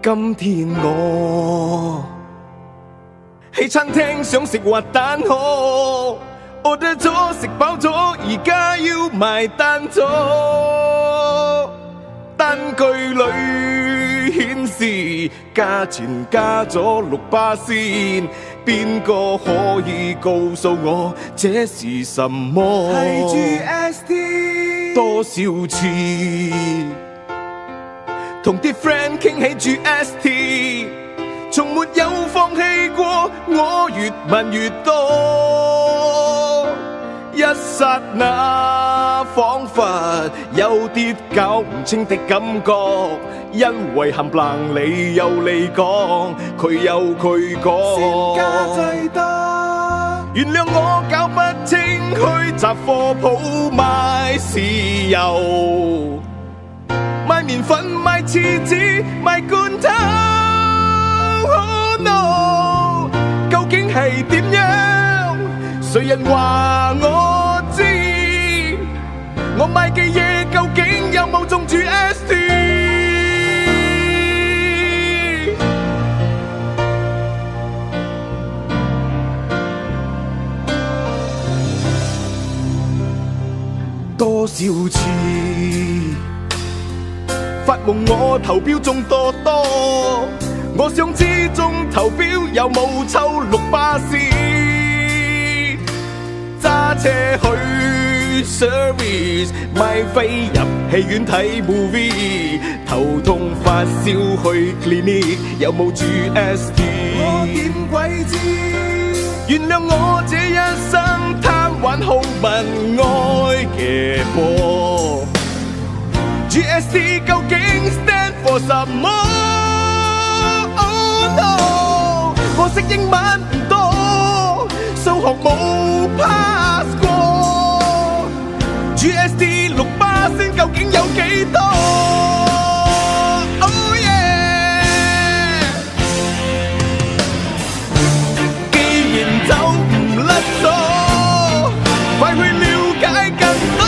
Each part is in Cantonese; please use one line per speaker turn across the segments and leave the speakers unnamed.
今天我喺餐廳想食滑蛋河，order咗食飽咗，而家要埋單咗。單據裏顯示價錢加咗6%，邊個可以告訴我這是什麼？係 GST 多少次？同啲 friend 傾起 GST， 從沒有放棄過，我越問越多，一剎那彷彿有啲搞唔清的感覺，因為冚唪唥你有你講，佢有佢講，先加制得，原諒我搞不清去雜貨鋪買豉油，買麵粉，買廁紙，買罐頭。Oh no， 究竟係點樣？誰人話我知？我買嘅嘢究竟有冇中 GST？ 多少次？發夢我投標中多多，我想知中投標有冇抽6%？揸車去 service， 買飛入戲院睇 movie， 頭痛發燒去 clinic 有冇 GST？ 我點鬼知？原諒我這一生貪玩好問愛嘅波。GST 究竟 stand for 什麼 ？Oh no， 我識英文唔多，數學冇 pass 過。GST 6%究竟有幾多？Oh yeah， 既然走唔甩咗，快去了解更多。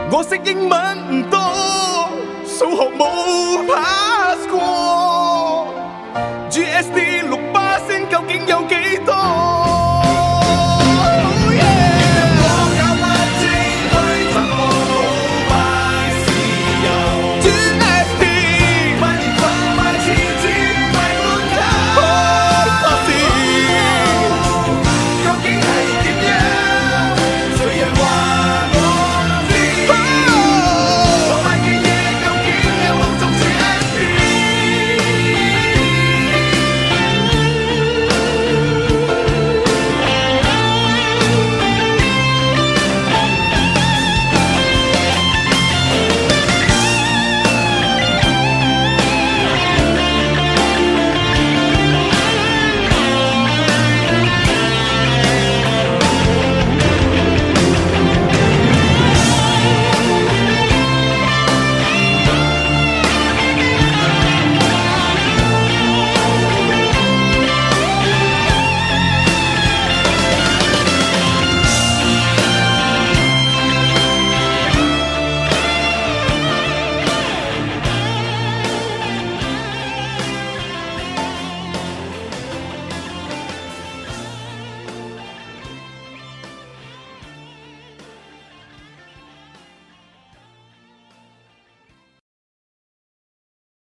我識英文唔多，數學冇牌。